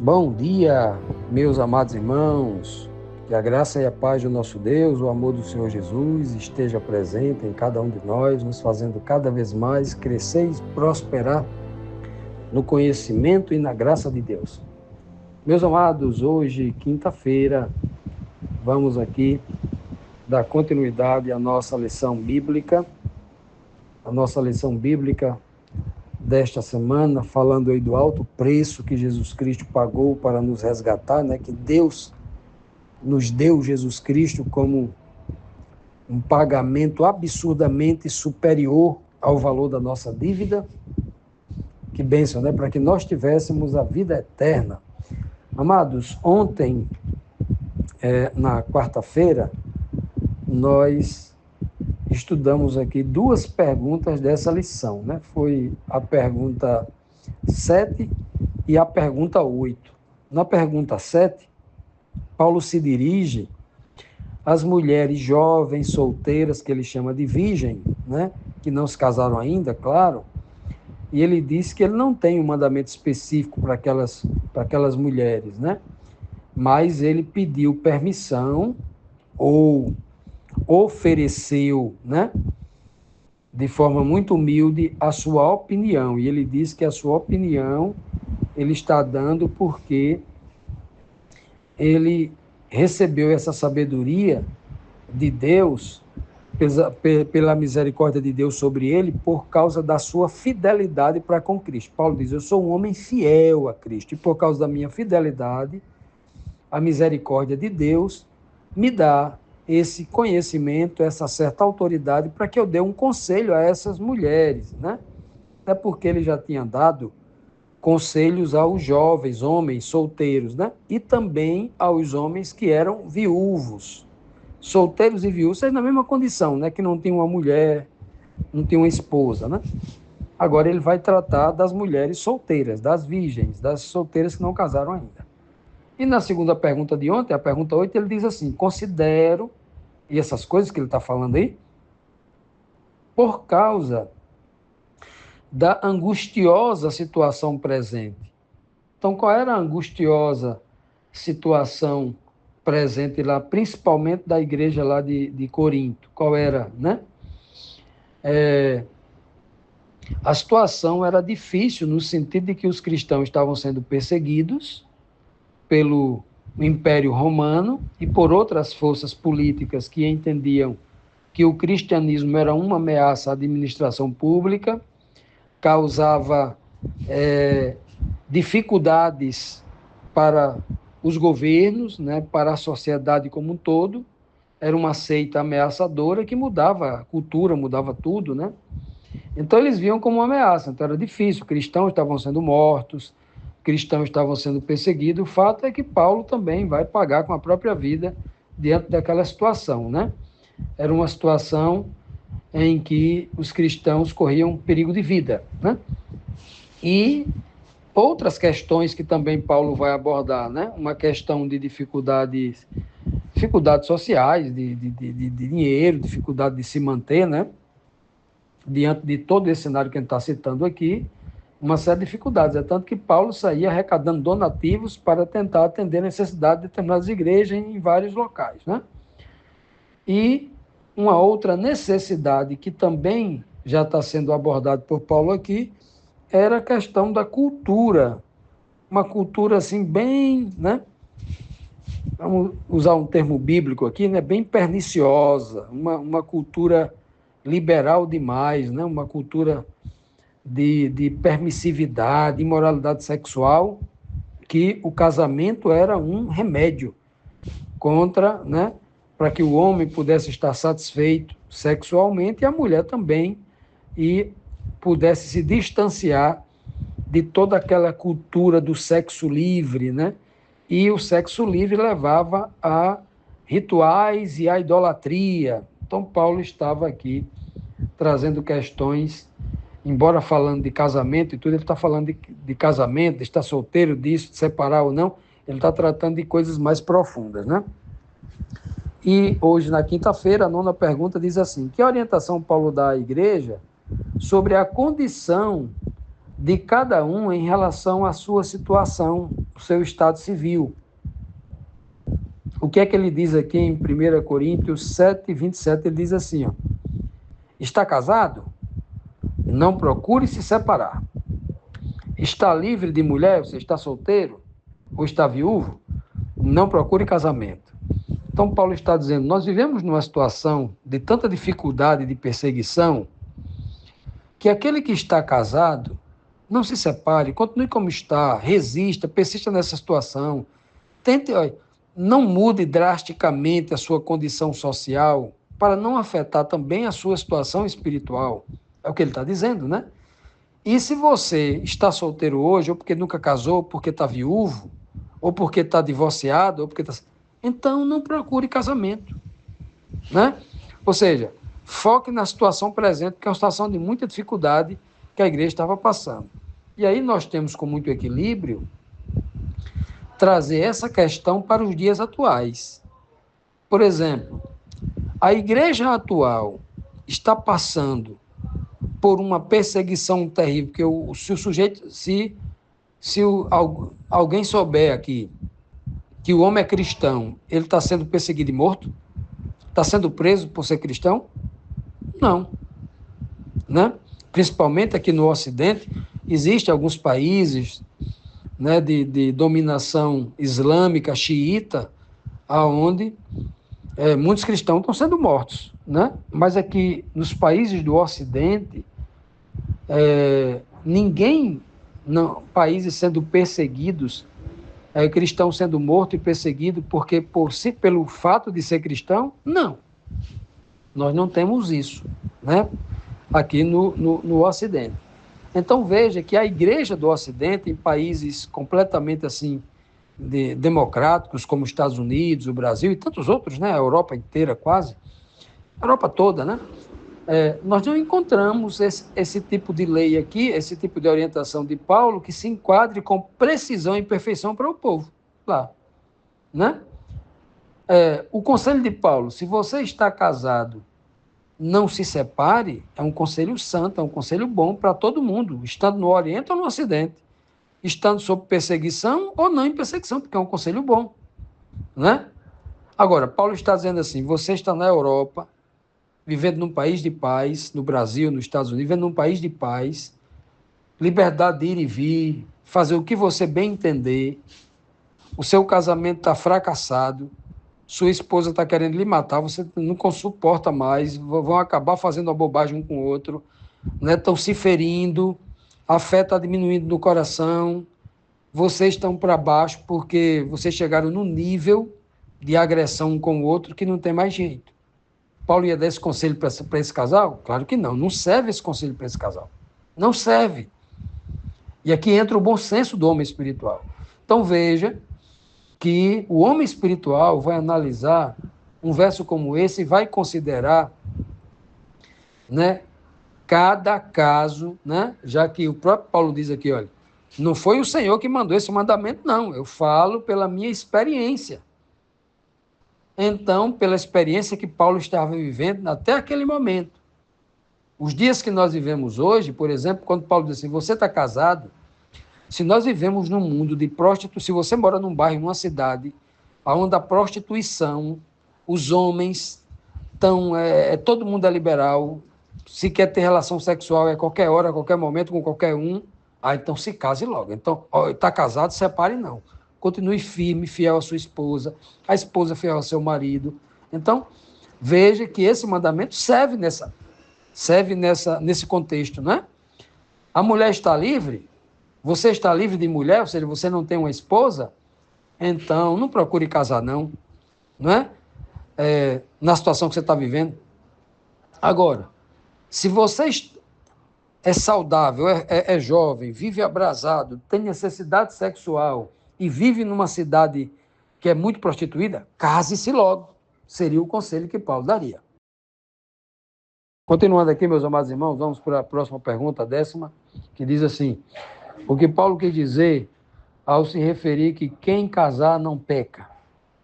Bom dia, meus amados irmãos, que a graça e a paz do nosso Deus, o amor do Senhor Jesus esteja presente em cada um de nós, nos fazendo cada vez mais crescer e prosperar no conhecimento e na graça de Deus. Meus amados, hoje, quinta-feira, vamos aqui dar continuidade à nossa lição bíblica, desta semana, falando aí do alto preço que Jesus Cristo pagou para nos resgatar, né? Que Deus nos deu Jesus Cristo como um pagamento absurdamente superior ao valor da nossa dívida. Que bênção, né? Para que nós tivéssemos a vida eterna. Amados, ontem, na quarta-feira, nós estudamos aqui duas perguntas dessa lição, né? Foi a pergunta 7 e a pergunta 8. Na pergunta 7, Paulo se dirige às mulheres jovens, solteiras, que ele chama de virgem, né? Que não se casaram ainda, claro, e ele diz que ele não tem um mandamento específico para aquelas mulheres, né? Mas ele pediu permissão ou ofereceu, né, de forma muito humilde, a sua opinião. E ele diz que a sua opinião ele está dando porque ele recebeu essa sabedoria de Deus, pela misericórdia de Deus sobre ele, por causa da sua fidelidade para com Cristo. Paulo diz, eu sou um homem fiel a Cristo, e por causa da minha fidelidade, a misericórdia de Deus me dá esse conhecimento, essa certa autoridade para que eu dê um conselho a essas mulheres, né? É porque ele já tinha dado conselhos aos jovens, homens solteiros, né? E também aos homens que eram viúvos, solteiros e viúvos, na mesma condição, né? Que não tinham uma mulher, não tinham uma esposa, né? Agora ele vai tratar das mulheres solteiras, das virgens, das solteiras que não casaram ainda. E na segunda pergunta de ontem, a pergunta 8, ele diz assim, considero, e essas coisas que ele está falando aí, por causa da angustiosa situação presente. Então, qual era a angustiosa situação presente lá, principalmente da igreja lá de Corinto? Qual era, né? A situação era difícil no sentido de que os cristãos estavam sendo perseguidos pelo Império Romano e por outras forças políticas que entendiam que o cristianismo era uma ameaça à administração pública, causava dificuldades para os governos, né, para a sociedade como um todo. Era uma seita ameaçadora que mudava a cultura, mudava tudo, né? Então eles viam como uma ameaça, então era difícil, cristãos estavam sendo mortos, cristãos estavam sendo perseguidos. O fato é que Paulo também vai pagar com a própria vida diante daquela situação, né? Era uma situação em que os cristãos corriam perigo de vida, né? E outras questões que também Paulo vai abordar, né? Uma questão de dificuldades sociais, de dinheiro, dificuldade de se manter, né? Diante de todo esse cenário que a gente está citando aqui, uma série de dificuldades. É tanto que Paulo saía arrecadando donativos para tentar atender a necessidade de determinadas igrejas em vários locais, né? E uma outra necessidade que também já está sendo abordada por Paulo aqui era a questão da cultura. Uma cultura assim bem, né? Vamos usar um termo bíblico aqui, né? Bem perniciosa, uma cultura liberal demais, né? Uma cultura de permissividade, imoralidade sexual, que o casamento era um remédio contra, né, para que o homem pudesse estar satisfeito sexualmente e a mulher também, e pudesse se distanciar de toda aquela cultura do sexo livre, né? E o sexo livre levava a rituais e a idolatria. Então, Paulo estava aqui trazendo questões, embora falando de casamento e tudo, ele está falando de casamento, de estar solteiro, disso, de separar ou não, ele está tratando de coisas mais profundas, né? E hoje, na quinta-feira, a nona pergunta diz assim, que orientação Paulo dá à igreja sobre a condição de cada um em relação à sua situação o seu estado civil. O que é que ele diz aqui em 1 Coríntios 7, 27? Ele diz assim, ó, está casado? Não procure se separar. Está livre de mulher? Você está solteiro? Ou está viúvo? Não procure casamento. Então, Paulo está dizendo, nós vivemos numa situação de tanta dificuldade, de perseguição, que aquele que está casado, não se separe, continue como está, resista, persista nessa situação. Tente, não mude drasticamente a sua condição social para não afetar também a sua situação espiritual. É o que ele está dizendo, né? E se você está solteiro hoje, ou porque nunca casou, ou porque está viúvo, ou porque está divorciado, ou porque está... Então, não procure casamento, né? Ou seja, foque na situação presente, que é uma situação de muita dificuldade que a igreja estava passando. E aí nós temos, com muito equilíbrio, trazer essa questão para os dias atuais. Por exemplo, a igreja atual está passando por uma perseguição terrível, porque se o sujeito, alguém souber aqui que o homem é cristão, ele está sendo perseguido e morto? Está sendo preso por ser cristão? Não. Né? Principalmente aqui no Ocidente, existem alguns países, né, de dominação islâmica, xiita, onde muitos cristãos estão sendo mortos. Né? Mas aqui nos países do Ocidente, países sendo perseguidos, cristão sendo morto e perseguido porque pelo fato de ser cristão? Não. Nós não temos isso, né? Aqui no Ocidente. Então veja que a igreja do Ocidente, em países completamente assim democráticos, como os Estados Unidos, o Brasil e tantos outros, né? A Europa inteira quase, a Europa toda, né? Nós não encontramos esse tipo de lei aqui, esse tipo de orientação de Paulo que se enquadre com precisão e perfeição para o povo lá, né? O conselho de Paulo, se você está casado, não se separe, é um conselho santo, é um conselho bom para todo mundo, estando no Oriente ou no Ocidente, estando sob perseguição ou não em perseguição, porque é um conselho bom, né? Agora, Paulo está dizendo assim, você está na Europa, vivendo num país de paz, no Brasil, nos Estados Unidos, vivendo num país de paz, liberdade de ir e vir, fazer o que você bem entender, o seu casamento está fracassado, sua esposa está querendo lhe matar, você não suporta mais, vão acabar fazendo uma bobagem um com o outro, né? Estão se ferindo, a fé está diminuindo no coração, vocês estão para baixo porque vocês chegaram no nível de agressão um com o outro que não tem mais jeito. Paulo ia dar esse conselho para esse casal? Claro que não, não serve esse conselho para esse casal. Não serve. E aqui entra o bom senso do homem espiritual. Então veja que o homem espiritual vai analisar um verso como esse e vai considerar, né, cada caso, né, já que o próprio Paulo diz aqui, olha, não foi o Senhor que mandou esse mandamento, não, eu falo pela minha experiência. Então, pela experiência que Paulo estava vivendo até aquele momento. Os dias que nós vivemos hoje, por exemplo, quando Paulo diz assim, você está casado, se nós vivemos num mundo de prostituição, se você mora num bairro, numa cidade, onde a prostituição, os homens estão, todo mundo é liberal, se quer ter relação sexual é qualquer hora, a qualquer momento, com qualquer um, então se case logo. Então, está casado, separe não. Continue firme, fiel à sua esposa, a esposa fiel ao seu marido. Então, veja que esse mandamento serve nesse contexto, né? A mulher está livre, você está livre de mulher, ou seja, você não tem uma esposa, então não procure casar não é? Na situação que você está vivendo. Agora, se você é saudável, é jovem, vive abrasado, tem necessidade sexual e vive numa cidade que é muito prostituída, case-se logo. Seria o conselho que Paulo daria. Continuando aqui, meus amados irmãos, vamos para a próxima pergunta, a 10ª, que diz assim, o que Paulo quis dizer ao se referir que quem casar não peca?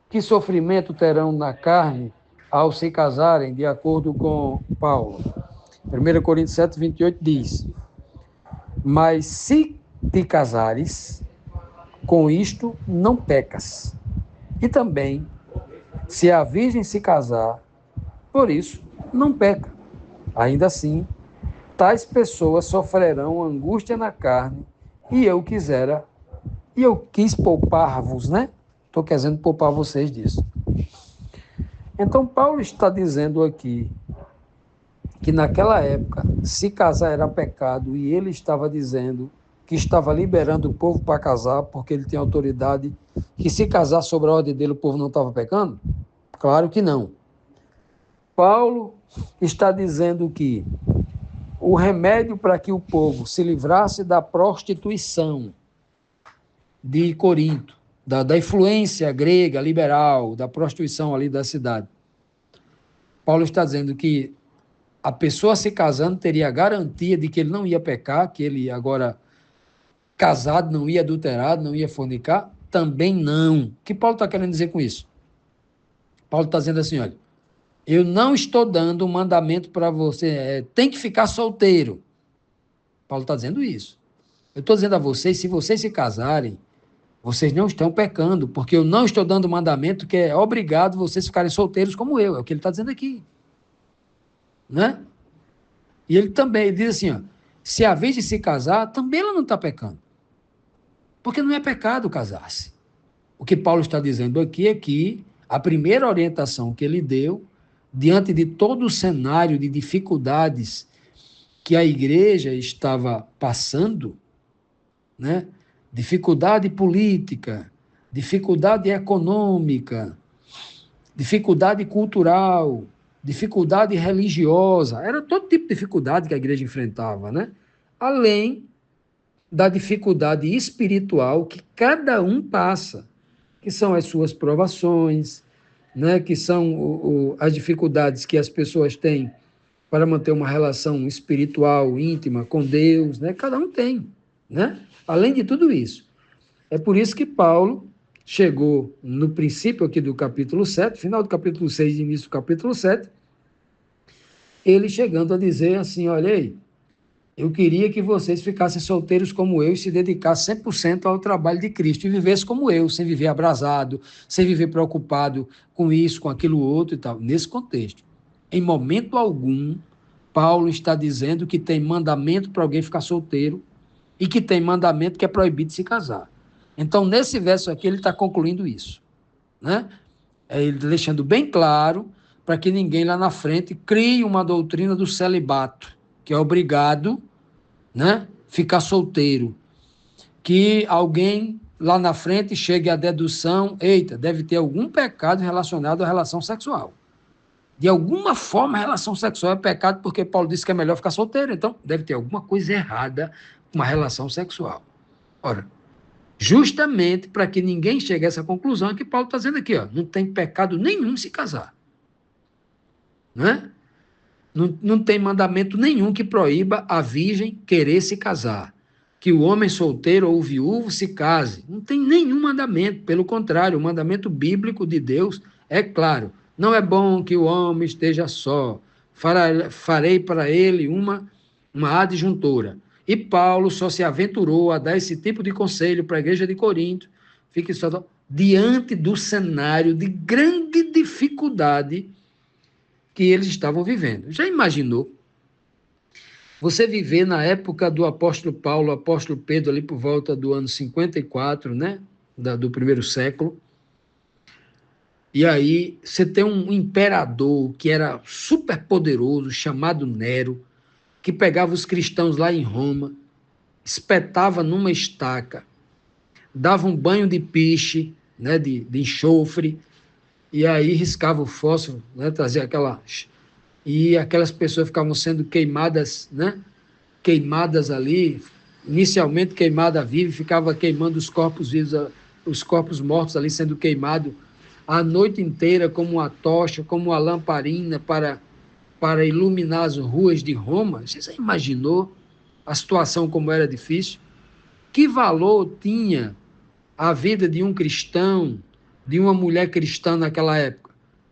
Que sofrimento terão na carne ao se casarem, de acordo com Paulo? 1 Coríntios 7, 28 diz, mas se te casares, com isto não pecas. E também, se a virgem se casar, por isso não peca. Ainda assim, tais pessoas sofrerão angústia na carne, e eu quis poupar-vos, né? Estou querendo poupar vocês disso. Então, Paulo está dizendo aqui que naquela época, se casar era pecado, e ele estava dizendo que estava liberando o povo para casar, porque ele tinha autoridade, que se casar sobre a ordem dele, o povo não estava pecando? Claro que não. Paulo está dizendo que o remédio para que o povo se livrasse da prostituição de Corinto, da influência grega, liberal, da prostituição ali da cidade. Paulo está dizendo que a pessoa se casando teria a garantia de que ele não ia pecar, que ele agora casado não ia adulterar, não ia fornicar? Também não. O que Paulo está querendo dizer com isso? Paulo está dizendo assim, olha, eu não estou dando um mandamento para você, tem que ficar solteiro. Paulo está dizendo isso. Eu estou dizendo a vocês, se vocês se casarem, vocês não estão pecando, porque eu não estou dando mandamento que é obrigado vocês ficarem solteiros como eu. É o que ele está dizendo aqui. Né? E ele também diz assim, ó, se a vez de se casar, também ela não está pecando. Porque não é pecado casar-se. O que Paulo está dizendo aqui é que a primeira orientação que ele deu, diante de todo o cenário de dificuldades que a igreja estava passando, né? Dificuldade política, dificuldade econômica, dificuldade cultural, dificuldade religiosa, era todo tipo de dificuldade que a igreja enfrentava, né? Além da dificuldade espiritual que cada um passa, que são as suas provações, né? Que são as dificuldades que as pessoas têm para manter uma relação espiritual, íntima com Deus, né? Cada um tem, né? Além de tudo isso. É por isso que Paulo chegou no princípio aqui do capítulo 7, final do capítulo 6 e início do capítulo 7, ele chegando a dizer assim, olha aí, eu queria que vocês ficassem solteiros como eu e se dedicassem 100% ao trabalho de Cristo e vivessem como eu, sem viver abrasado, sem viver preocupado com isso, com aquilo outro e tal. Nesse contexto, em momento algum, Paulo está dizendo que tem mandamento para alguém ficar solteiro e que tem mandamento que é proibido de se casar. Então, nesse verso aqui, ele está concluindo isso, né? Ele deixando bem claro para que ninguém lá na frente crie uma doutrina do celibato, que é obrigado, né, ficar solteiro. Que alguém lá na frente chegue à dedução, eita, deve ter algum pecado relacionado à relação sexual. De alguma forma, a relação sexual é pecado porque Paulo disse que é melhor ficar solteiro, então deve ter alguma coisa errada com a relação sexual. Ora, justamente para que ninguém chegue a essa conclusão é que Paulo está dizendo aqui, ó, não tem pecado nenhum se casar. Né? Não tem mandamento nenhum que proíba a virgem querer se casar. Que o homem solteiro ou viúvo se case. Não tem nenhum mandamento. Pelo contrário, o mandamento bíblico de Deus é claro. Não é bom que o homem esteja só. Farei para ele uma adjuntora. E Paulo só se aventurou a dar esse tipo de conselho para a igreja de Corinto. Fique só diante do cenário de grande dificuldade que eles estavam vivendo. Já imaginou você viver na época do apóstolo Paulo, apóstolo Pedro, ali por volta do ano 54, né, do primeiro século, e aí você tem um imperador que era super poderoso, chamado Nero, que pegava os cristãos lá em Roma, espetava numa estaca, dava um banho de piche, né, de enxofre, e aí riscava o fósforo, né, trazia aquela... E aquelas pessoas ficavam sendo queimadas, né? Queimadas ali, inicialmente queimada viva, ficava queimando os corpos vivos, os corpos mortos ali sendo queimados a noite inteira como uma tocha, como uma lamparina para iluminar as ruas de Roma. Você já imaginou a situação como era difícil? Que valor tinha a vida de um cristão, de uma mulher cristã naquela época?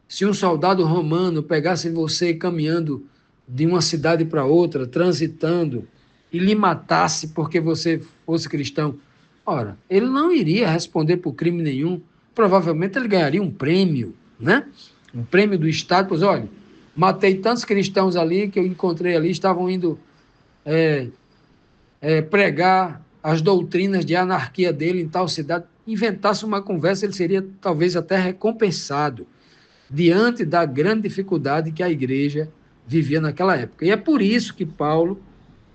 Se um soldado romano pegasse você caminhando de uma cidade para outra, transitando, e lhe matasse porque você fosse cristão, Ora, ele não iria responder por crime nenhum. Provavelmente ele ganharia um prêmio, né? Um prêmio do Estado. Pois olha, matei tantos cristãos ali que eu encontrei ali, estavam indo pregar as doutrinas de anarquia dele em tal cidade. Inventasse uma conversa, ele seria talvez até recompensado diante da grande dificuldade que a igreja vivia naquela época. E é por isso que Paulo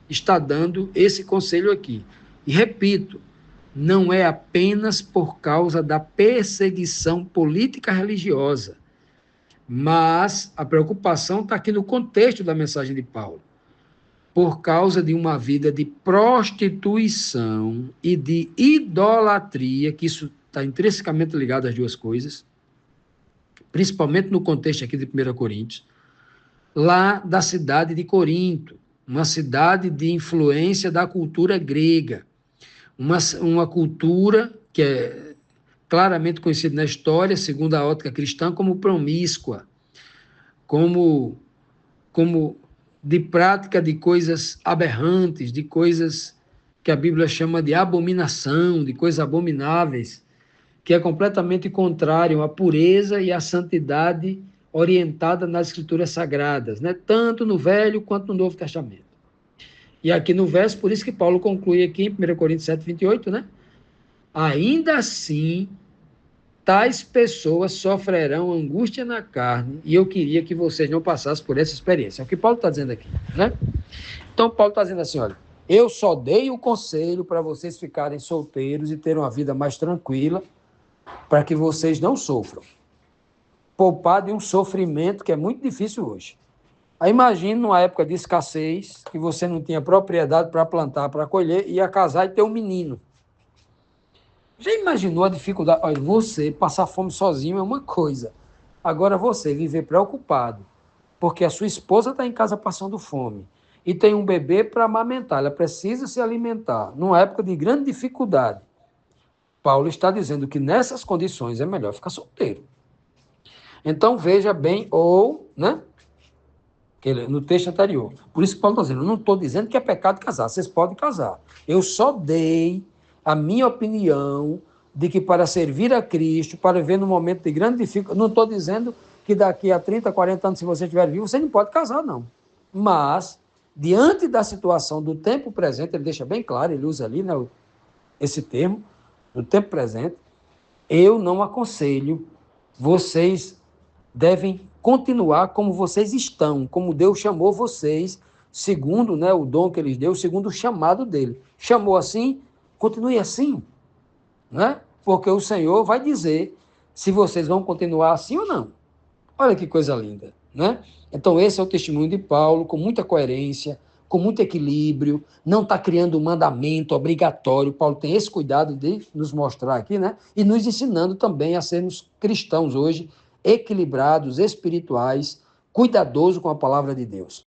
está dando esse conselho aqui. E repito, não é apenas por causa da perseguição política religiosa, mas a preocupação está aqui no contexto da mensagem de Paulo. Por causa de uma vida de prostituição e de idolatria, que isso está intrinsecamente ligado às duas coisas, principalmente no contexto aqui de 1 Coríntios, lá da cidade de Corinto, uma cidade de influência da cultura grega, uma cultura que é claramente conhecida na história, segundo a ótica cristã, como promíscua, como de prática de coisas aberrantes, de coisas que a Bíblia chama de abominação, de coisas abomináveis, que é completamente contrário à pureza e à santidade orientada nas Escrituras Sagradas, né? Tanto no Velho quanto no Novo Testamento. E aqui no verso, por isso que Paulo conclui aqui em 1 Coríntios 7, 28, né? Ainda assim, tais pessoas sofrerão angústia na carne, e eu queria que vocês não passassem por essa experiência. É o que Paulo está dizendo aqui, né? Então, Paulo está dizendo assim, olha, eu só dei o conselho para vocês ficarem solteiros e terem uma vida mais tranquila, para que vocês não sofram. Poupar de um sofrimento que é muito difícil hoje. Aí imagine numa época de escassez, que você não tinha propriedade para plantar, para colher, ia casar e ter um menino. Já imaginou a dificuldade? Olha, você passar fome sozinho é uma coisa. Agora você viver preocupado, porque a sua esposa está em casa passando fome e tem um bebê para amamentar, ela precisa se alimentar, numa época de grande dificuldade. Paulo está dizendo que nessas condições é melhor ficar solteiro. Então veja bem, ou, né? No texto anterior. Por isso que Paulo está dizendo, eu não estou dizendo que é pecado casar, vocês podem casar. Eu só dei a minha opinião de que para servir a Cristo, para viver num momento de grande dificuldade, não estou dizendo que daqui a 30, 40 anos, se você estiver vivo, você não pode casar, não. Mas, diante da situação do tempo presente, ele deixa bem claro, ele usa ali, né, esse termo, no tempo presente, eu não aconselho, vocês devem continuar como vocês estão, como Deus chamou vocês, segundo, né, o dom que ele deu, segundo o chamado dele. Chamou assim, continue assim, né? Porque o Senhor vai dizer se vocês vão continuar assim ou não. Olha que coisa linda, né? Então esse é o testemunho de Paulo, com muita coerência, com muito equilíbrio, não está criando um mandamento obrigatório. Paulo tem esse cuidado de nos mostrar aqui, né? E nos ensinando também a sermos cristãos hoje, equilibrados, espirituais, cuidadosos com a palavra de Deus.